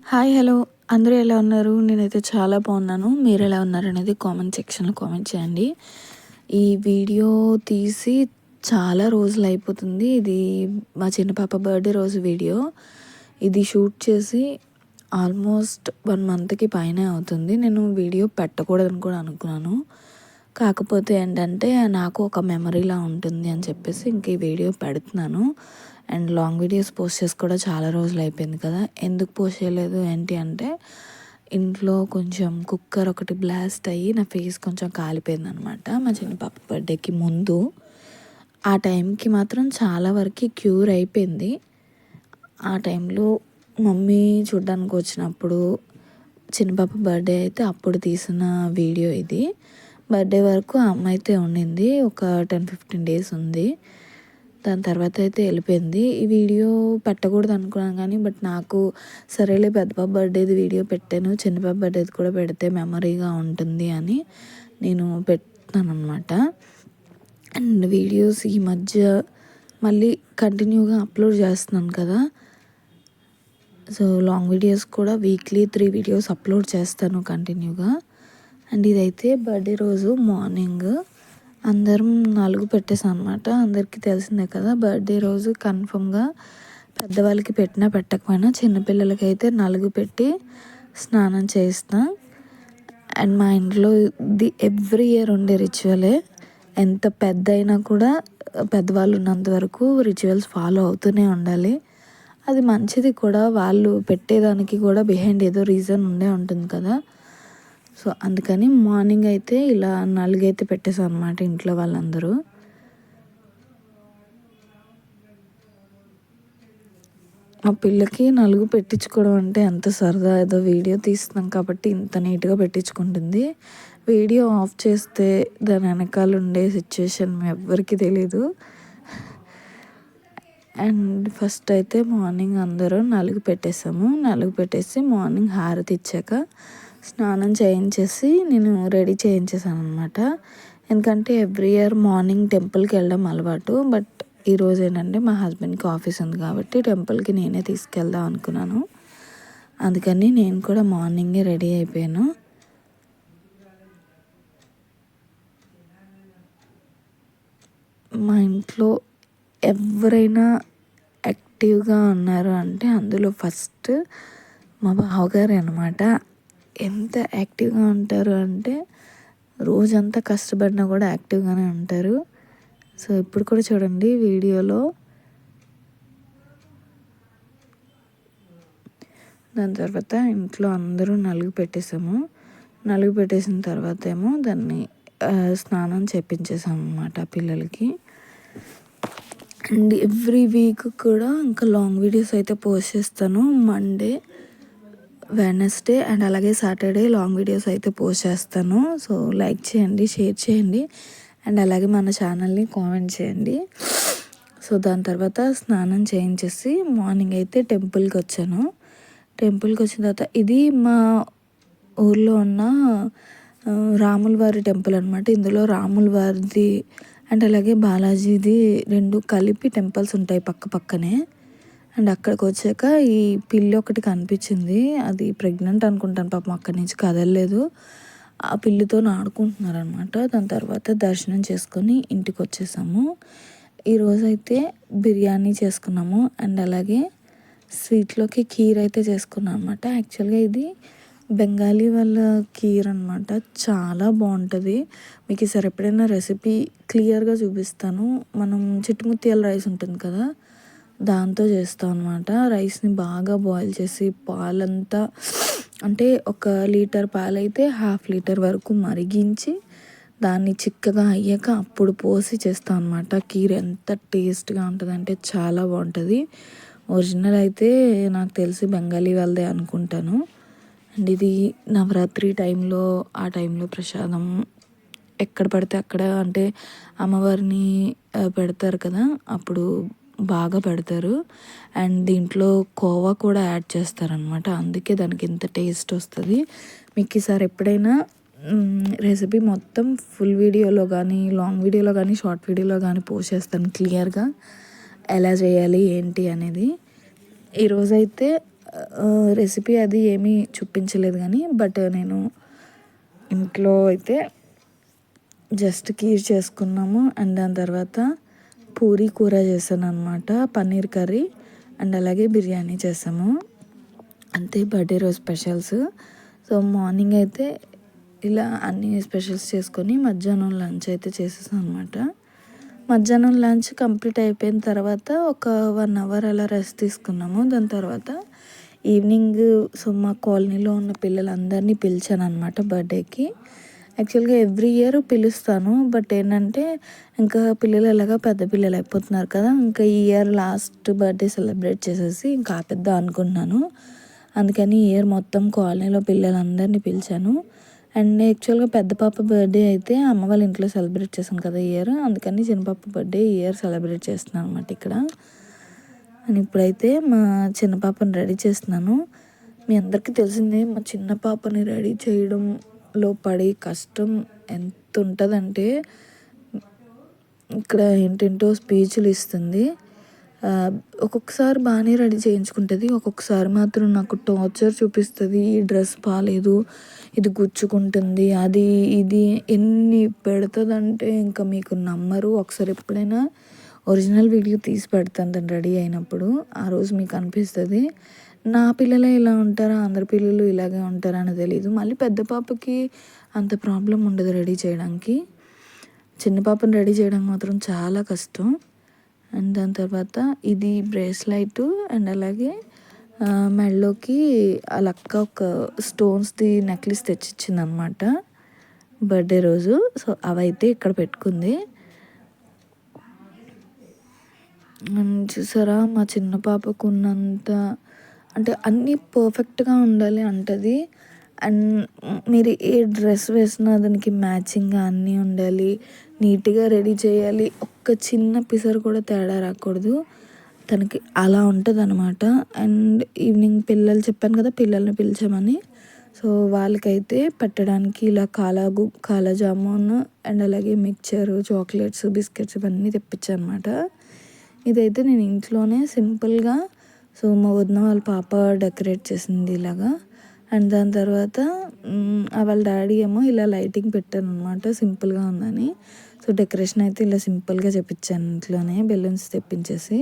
Hi hello అందరూ ఎలా ఉన్నారు? నేనైతే చాలా బాగున్నాను. మీరు ఎలా ఉన్నారనేది కామెంట్ సెక్షన్లో కామెంట్ చేయండి. ఈ వీడియో తీసి చాలా రోజులు అయిపోతుంది. ఇది మా చిన్న పాప బర్త్డే రోజు వీడియో. ఇది షూట్ చేసి ఆల్మోస్ట్ 1 మంత్కి పైనే అవుతుంది. నేను వీడియో పెట్టకూడదని కూడా అనుకున్నాను. కాకపోతే ఏంటంటే నాకు ఒక మెమరీలా ఉంటుంది అని చెప్పేసి ఇంక ఈ వీడియో పెడుతున్నాను. అండ్ లాంగ్ వీడియోస్ పోస్ట్ చేసి కూడా చాలా రోజులు అయిపోయింది కదా. ఎందుకు పోస్ట్ చేయలేదు ఏంటి అంటే ఇంట్లో కొంచెం కుక్కర్ ఒకటి బ్లాస్ట్ అయ్యి నా ఫేస్ కొంచెం కాలిపోయింది అనమాట మా చిన్న పాప బర్త్డేకి ముందు. ఆ టైంకి మాత్రం చాలా వరకు క్యూర్ అయిపోయింది. ఆ టైంలో మమ్మీ చూడ్డానికి వచ్చినప్పుడు చిన్న పాప బర్త్డే అయితే అప్పుడు తీసిన వీడియో ఇది. బర్త్డే వరకు ఆ అమ్మ అయితే ఉండింది, ఒక 10-15 డేస్ ఉంది. దాని తర్వాత అయితే వెళ్ళిపోయింది. ఈ వీడియో పెట్టకూడదు అనుకున్నాను కానీ బట్ నాకు సరేలే పెద్ద పాప బర్త్డేది వీడియో పెట్టాను, చిన్న పాప బర్త్డేది కూడా పెడితే మెమరీగా ఉంటుంది అని నేను పెట్టాను అనమాట. అండ్ వీడియోస్ ఈ మధ్య మళ్ళీ కంటిన్యూగా అప్లోడ్ చేస్తున్నాను కదా. సో లాంగ్ వీడియోస్ కూడా వీక్లీ 3 వీడియోస్ అప్లోడ్ చేస్తాను కంటిన్యూగా. అండ్ ఇదైతే బర్త్డే రోజు మార్నింగ్ అందరం నలుగు పెట్టేసాం అనమాట. అందరికీ తెలిసిందే కదా బర్త్డే రోజు కన్ఫర్మ్గా పెద్దవాళ్ళకి పెట్టినా పెట్టకపోయినా చిన్నపిల్లలకి అయితే నలుగు పెట్టి స్నానం చేస్తాం. అండ్ మా ఇంట్లో ఇది ఎవ్రీ ఇయర్ ఉండే రిచువలే. ఎంత పెద్ద అయినా కూడా పెద్దవాళ్ళు ఉన్నంత వరకు రిచువల్స్ ఫాలో అవుతూనే ఉండాలి. అది మంచిది కూడా. వాళ్ళు పెట్టేదానికి కూడా బిహైండ్ ఏదో రీజన్ ఉండే ఉంటుంది కదా. సో అందుకని మార్నింగ్ అయితే ఇలా నలుగైతే పెట్టేసాం అనమాట ఇంట్లో వాళ్ళందరూ. మా పిల్లకి నలుగు పెట్టించుకోవడం అంటే ఎంత సరదా. ఏదో వీడియో తీస్తున్నాం కాబట్టి ఇంత నీట్గా పెట్టించుకుంటుంది. వీడియో ఆఫ్ చేస్తే దాని వెనకాల ఉండే సిచ్యువేషన్ ఎవ్వరికీ తెలీదు. అండ్ ఫస్ట్ అయితే మార్నింగ్ అందరూ నలుగు పెట్టేసాము. నలుగు పెట్టేసి మార్నింగ్ హారతి ఇచ్చాక స్నానం చేయించేసి నేను రెడీ చేయించేసాను అనమాట. ఎందుకంటే ఎవ్రీ ఇయర్ మార్నింగ్ టెంపుల్కి వెళ్ళడం అలవాటు. బట్ ఈరోజు ఏంటంటే మా హస్బెండ్కి ఆఫీస్ ఉంది కాబట్టి టెంపుల్కి నేనే తీసుకెళ్దాం అనుకున్నాను. అందుకని నేను కూడా మార్నింగే రెడీ అయిపోయాను. మా ఇంట్లో ఎవరైనా యాక్టివ్గా ఉన్నారు అంటే అందులో ఫస్ట్ మా బావగారే అనమాట. ఎంత యాక్టివ్గా ఉంటారు అంటే రోజంతా కష్టపడినా కూడా యాక్టివ్గానే ఉంటారు. సో ఇప్పుడు కూడా చూడండి వీడియోలో. దాని తర్వాత ఇంట్లో అందరూ నలుగు పెట్టేసాము. నలుగు పెట్టేసిన తర్వాత ఏమో దాన్ని స్నానం చేపించేసాము అనమాట పిల్లలకి. అండ్ ఎవ్రీ వీక్ కూడా ఇంకా లాంగ్ వీడియోస్ అయితే పోస్ట్ చేస్తాను. మండే, వెడ్నెస్డే అండ్ అలాగే సాటర్డే లాంగ్ వీడియోస్ అయితే పోస్ట్ చేస్తాను. సో లైక్ చేయండి, షేర్ చేయండి అండ్ అలాగే మన ఛానల్ని కామెంట్ చేయండి. సో దాని తర్వాత స్నానం చేయించేసి మార్నింగ్ అయితే టెంపుల్కి వచ్చాను. టెంపుల్కి వచ్చిన తర్వాత ఇది మా ఊర్లో ఉన్న రాముల వారి టెంపుల్ అనమాట. ఇందులో రాముల వారిది అండ్ అలాగే బాలాజీది 2 కలిపి టెంపుల్స్ ఉంటాయి పక్క పక్కనే. అండ్ అక్కడికి వచ్చాక ఈ పిల్లి ఒకటి కనిపించింది. అది ప్రెగ్నెంట్ అనుకుంటాను పాపం, అక్కడి నుంచి కదలలేదు. ఆ పిల్లితో ఆడుకుంటున్నారు అనమాట. దాని తర్వాత దర్శనం చేసుకొని ఇంటికి వచ్చేసాము. ఈరోజైతే బిర్యానీ చేసుకున్నాము అండ్ అలాగే స్వీట్లోకి కీర్ అయితే చేసుకున్నాం అనమాట. యాక్చువల్గా ఇది బెంగాలీ వాళ్ళ కీర్ అనమాట. చాలా బాగుంటుంది. మీకు ఈసారి ఎప్పుడైనా రెసిపీ క్లియర్గా చూపిస్తాను. మనం చిట్టుముత్యాల రైస్ ఉంటుంది కదా, దాంతో చేస్తాం అనమాట. రైస్ని బాగా బాయిల్ చేసి పాలంతా అంటే 1 లీటర్ పాలైతే 1/2 లీటర్ వరకు మరిగించి దాన్ని చిక్కగా అయ్యాక అప్పుడు పోసి చేస్తాం అనమాట. కీర్ ఎంత టేస్ట్గా ఉంటుంది అంటే చాలా బాగుంటుంది. ఒరిజినల్ అయితే నాకు తెలిసి బెంగాలీ వాళ్ళదే అనుకుంటాను. అండ్ ఇది నవరాత్రి టైంలో ఆ టైంలో ప్రసాదం ఎక్కడ పడితే అక్కడ అంటే అమ్మవారిని పెడతారు కదా, అప్పుడు బాగా పెడతారు. అండ్ దీంట్లో కోవా కూడా యాడ్ చేస్తారనమాట. అందుకే దానికి ఇంత టేస్ట్ వస్తుంది. మీకు ఈసారి ఎప్పుడైనా రెసిపీ మొత్తం ఫుల్ వీడియోలో కానీ లాంగ్ వీడియోలో కానీ షార్ట్ వీడియోలో కానీ పోస్ట్ చేస్తాను క్లియర్గా ఎలా చేయాలి ఏంటి అనేది. ఈరోజైతే రెసిపీ అది ఏమీ చూపించలేదు కానీ బట్ నేను ఇంట్లో అయితే జస్ట్ కీర్ చేసుకున్నాము. అండ్ దాని తర్వాత పూరీ కూర చేశాను అనమాట, పన్నీర్ కర్రీ అండ్ అలాగే బిర్యానీ చేసాము. అంతే బర్త్డే రోజు స్పెషల్స్. సో మార్నింగ్ అయితే ఇలా అన్ని స్పెషల్స్ చేసుకొని మధ్యాహ్నం లంచ్ అయితే చేసేసాను అనమాట. మధ్యాహ్నం లంచ్ కంప్లీట్ అయిపోయిన తర్వాత ఒక 1 అవర్ అలా రెస్ట్ తీసుకున్నాము. దాని తర్వాత ఈవినింగ్ సో మా కాలనీలో ఉన్న పిల్లలందరినీ పిలిచాను అనమాట బర్త్డేకి. యాక్చువల్గా ఎవ్రీ ఇయర్ పిలుస్తాను, బట్ ఏంటంటే ఇంకా పిల్లలు ఎలాగా పెద్ద పిల్లలు అయిపోతున్నారు కదా, ఇంకా ఈ ఇయర్ లాస్ట్ బర్త్డే సెలబ్రేట్ చేసేసి ఇంకా ఆపేద్దాం అనుకుంటున్నాను. అందుకని ఈ ఇయర్ మొత్తం కాలనీలో పిల్లలందరినీ పిలిచాను. అండ్ యాక్చువల్గా పెద్ద పాప బర్త్డే అయితే అమ్మ వాళ్ళ ఇంట్లో సెలబ్రేట్ చేశాను కదా ఇయర్, అందుకని చిన్న పాప బర్త్డే ఈ ఇయర్ సెలబ్రేట్ చేస్తున్నాను అనమాట ఇక్కడ. అండ్ ఇప్పుడైతే మా చిన్న పాపని రెడీ చేస్తున్నాను. మీ అందరికీ తెలిసిందే మా చిన్న పాపని రెడీ చేయడంలో పడే కష్టం ఎంత ఉంటుందంటే, ఇక్కడ ఏంటంటో స్పీచ్లు ఇస్తుంది. ఒక్కొక్కసారి బాగానే రెడీ చేయించుకుంటుంది, ఒక్కొక్కసారి మాత్రం నాకు టార్చర్ చూపిస్తుంది. ఈ డ్రెస్ బాగాలేదు, ఇది గుచ్చుకుంటుంది, అది ఇది ఎన్ని పెడుతుందంటే ఇంకా మీకు నమ్మరు. ఒకసారి ఎప్పుడైనా ఒరిజినల్ వీడియో తీసి పెడతాను తను రెడీ అయినప్పుడు, ఆ రోజు మీకు అనిపిస్తుంది నా పిల్లలే ఇలా ఉంటారా, అందరి పిల్లలు ఇలాగే ఉంటారా అని తెలీదు. మళ్ళీ పెద్ద పాపకి అంత ప్రాబ్లం ఉండదు రెడీ చేయడానికి, చిన్న పాపని రెడీ చేయడం మాత్రం చాలా కష్టం. అండ్ దాని తర్వాత ఇది బ్రేస్లైట్ అండ్ అలాగే మెడలోకి అలక్క ఒక స్టోన్స్ది నెక్లెస్ తెచ్చిచ్చింది అనమాట బర్త్డే రోజు. సో అవైతే ఇక్కడ పెట్టుకుంది. చూసారా మా చిన్న పాపకు ఉన్నంత అంటే అన్నీ పర్ఫెక్ట్గా ఉండాలి అంటది. అండ్ మీరు ఏ డ్రెస్ వేసినా దానికి మ్యాచింగ్గా అన్నీ ఉండాలి, నీట్గా రెడీ చేయాలి, ఒక్క చిన్న పిసరు కూడా తేడా రాకూడదు తనకి, అలా ఉంటుంది అనమాట. అండ్ ఈవినింగ్ పిల్లలు చెప్పాను కదా పిల్లల్ని పిలిచామని, సో వాళ్ళకైతే పెట్టడానికి ఇలా కాలా జామున్ అండ్ అలాగే మిక్చర్, చాక్లెట్స్, బిస్కెట్స్ ఇవన్నీ తెప్పించాను అనమాట. ఇదైతే నేను ఇంట్లోనే సింపుల్గా సో మా వదిన వాళ్ళ పాప డెకరేట్ చేసింది ఇలాగా. అండ్ దాని తర్వాత వాళ్ళ డాడీ ఏమో ఇలా లైటింగ్ పెట్టాను అనమాట సింపుల్గా ఉందని. సో డెకరేషన్ అయితే ఇలా సింపుల్గా చేపించాను ఇంట్లోనే బెలూన్స్ తెప్పించేసి.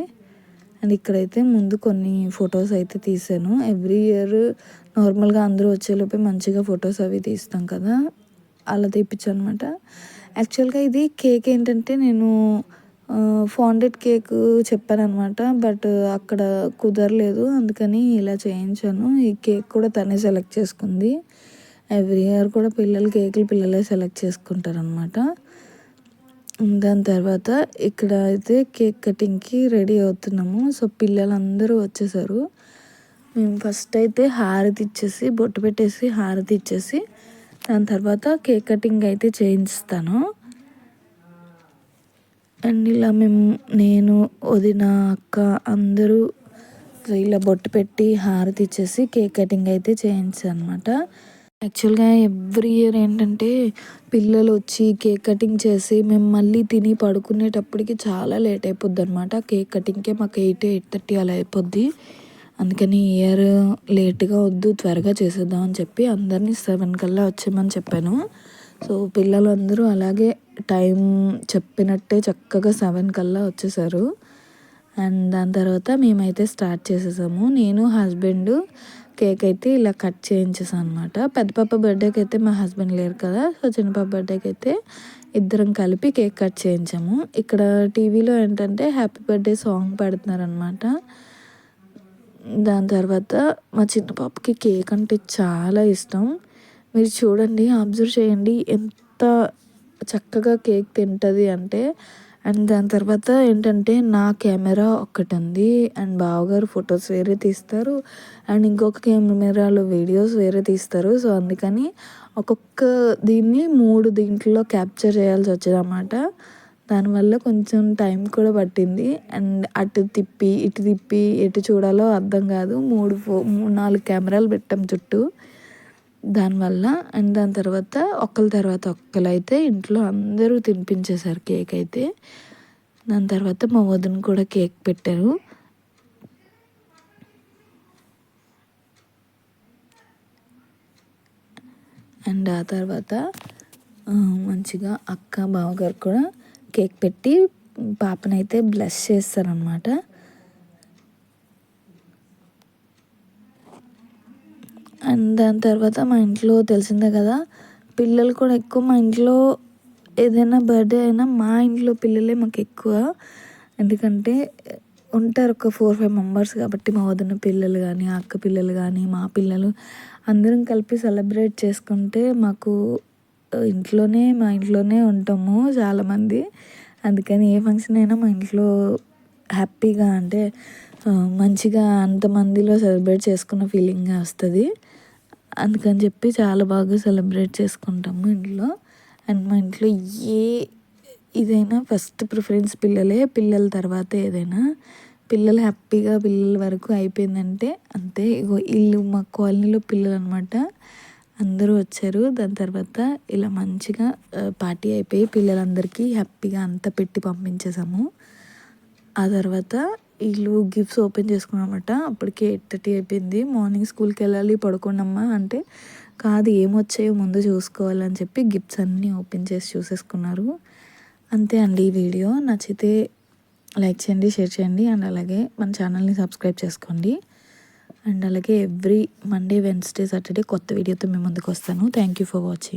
అండ్ ఇక్కడైతే ముందు కొన్ని ఫొటోస్ అయితే తీసాను. ఎవ్రీ ఇయర్ నార్మల్గా అందరూ వచ్చేలోపే మంచిగా ఫొటోస్ అవి తీస్తాం కదా, అలా తెప్పించాను అనమాట. యాక్చువల్గా ఇది కేక్ ఏంటంటే నేను ఫాండెడ్ కేక్ చెప్పాను అనమాట, బట్ అక్కడ కుదరలేదు, అందుకని ఇలా చేయించాను. ఈ కేక్ కూడా తనే సెలెక్ట్ చేసుకుంది. ఎవ్రీ ఇయర్ కూడా కేకులు పిల్లలే సెలెక్ట్ చేసుకుంటారనమాట. దాని తర్వాత ఇక్కడ అయితే కేక్ కటింగ్కి రెడీ అవుతున్నాము. సో పిల్లలందరూ వచ్చేసారు. మేము ఫస్ట్ అయితే హారతి ఇచ్చేసి బొట్టు పెట్టేసి హారతి ఇచ్చేసి దాని తర్వాత కేక్ కటింగ్ అయితే చేయిస్తాను. అండ్ ఇలా నేను వదిన అక్క అందరూ ఇలా బొట్టు పెట్టి హారతి ఇచ్చేసి కేక్ కటింగ్ అయితే చేయించాను అనమాట. యాక్చువల్గా ఎవ్రీ ఇయర్ ఏంటంటే పిల్లలు వచ్చి కేక్ కటింగ్ చేసి మేము మళ్ళీ తిని పడుకునేటప్పటికి చాలా లేట్ అయిపోద్ది అనమాట. కేక్ కటింగ్కే మాకు 8:30 అలా అయిపోద్ది. అందుకని ఈ ఇయర్ లేట్గా వద్దు, త్వరగా చేసేద్దాం అని చెప్పి అందరినీ 7 కల్లా వచ్చేయమని చెప్పాను. సో పిల్లలందరూ అలాగే టైం చెప్పినట్టే చక్కగా 7 కల్లా వచ్చేసారు. అండ్ దాని తర్వాత మేమైతే స్టార్ట్ చేసేసాము. నేను హస్బెండ్ కేక్ అయితే ఇలా కట్ చేయించేసాను అనమాట. పెద్ద పాప బర్త్డేకి అయితే మా హస్బెండ్ లేరు కదా, సో చిన్న పాప బర్త్డేకి అయితే ఇద్దరం కలిపి కేక్ కట్ చేయించాము. ఇక్కడ టీవీలో ఏంటంటే హ్యాపీ బర్త్డే సాంగ్ పెడుతున్నారనమాట. దాని తర్వాత మా చిన్న పాపకి కేక్ అంటే చాలా ఇష్టం. మీరు చూడండి, అబ్జర్వ్ చేయండి ఎంత చక్కగా కేక్ తింటుంది అంటే. అండ్ దాని తర్వాత ఏంటంటే నా కెమెరా ఒక్కటి ఉంది అండ్ బావగారు ఫొటోస్ వేరే తీస్తారు అండ్ ఇంకొక కెమెరాలో వీడియోస్ వేరే తీస్తారు. సో అందుకని ఒక్కొక్క దీన్ని 3 దీంట్లో క్యాప్చర్ చేయాల్సి వచ్చేదన్నమాట. దానివల్ల కొంచెం టైం కూడా పట్టింది. అండ్ అటు తిప్పి ఇటు తిప్పి ఎటు చూడాలో అర్థం కాదు. 4 కెమెరాలు పెట్టాం చుట్టూ దానివల్ల. అండ్ దాని తర్వాత ఒకళ్ళ తర్వాత ఒకళ్ళైతే ఇంట్లో అందరూ తినిపించేశారు కేక్ అయితే. దాని తర్వాత మా వదిన కూడా కేక్ పెట్టారు. అండ్ ఆ తర్వాత మంచిగా అక్క బావగారు కూడా కేక్ పెట్టి పాపనైతే బ్లెస్ చేస్తారనమాట. అండ్ దాని తర్వాత మా ఇంట్లో తెలిసిందే కదా, పిల్లలు కూడా ఎక్కువ. మా ఇంట్లో ఏదైనా బర్త్డే అయినా మా ఇంట్లో పిల్లలే మాకు ఎక్కువ. ఎందుకంటే ఉంటారు ఒక 4-5 మెంబర్స్ కాబట్టి, మా వదిన పిల్లలు కానీ, అక్క పిల్లలు కానీ, మా పిల్లలు అందరం కలిపి సెలబ్రేట్ చేసుకుంటే మాకు మా ఇంట్లోనే ఉంటాము చాలామంది. అందుకని ఏ ఫంక్షన్ అయినా మా ఇంట్లో హ్యాపీగా, అంటే మంచిగా అంతమందిలో సెలబ్రేట్ చేసుకున్న ఫీలింగ్గా వస్తుంది. అందుకని చెప్పి చాలా బాగా సెలబ్రేట్ చేసుకుంటాము ఇంట్లో. అండ్ మా ఇంట్లో ఇదైనా ఫస్ట్ ప్రిఫరెన్స్ పిల్లలే, పిల్లల తర్వాత ఏదైనా. పిల్లలు హ్యాపీగా పిల్లల వరకు అయిపోయిందంటే అంతే. ఇల్లు మా కాలనీలో పిల్లలు అనమాట, అందరూ వచ్చారు. దాని తర్వాత ఇలా మంచిగా పార్టీ అయిపోయి పిల్లలందరికీ హ్యాపీగా అంతా పెట్టి పంపించేసాము. ఆ తర్వాత వీళ్ళు గిఫ్ట్స్ ఓపెన్ చేసుకున్నామన్నమాట. అప్పటికి 8:30 అయిపోయింది. మార్నింగ్ స్కూల్కి వెళ్ళాలి, పడుకోండమ్మా అంటే కాదు, ఏమొచ్చాయో ముందు చూసుకోవాలని చెప్పి గిఫ్ట్స్ అన్నీ ఓపెన్ చేసి చూసేసుకున్నారు. అంతే అండి ఈ వీడియో. నచ్చితే లైక్ చేయండి, షేర్ చేయండి, అండ్ అలాగే మన ఛానల్ని సబ్స్క్రైబ్ చేసుకోండి. అండ్ అలాగే ఎవ్రీ మండే, వెన్స్డే, సాటర్డే కొత్త వీడియోతో మేము ముందుకు వస్తాను. Thank you for watching.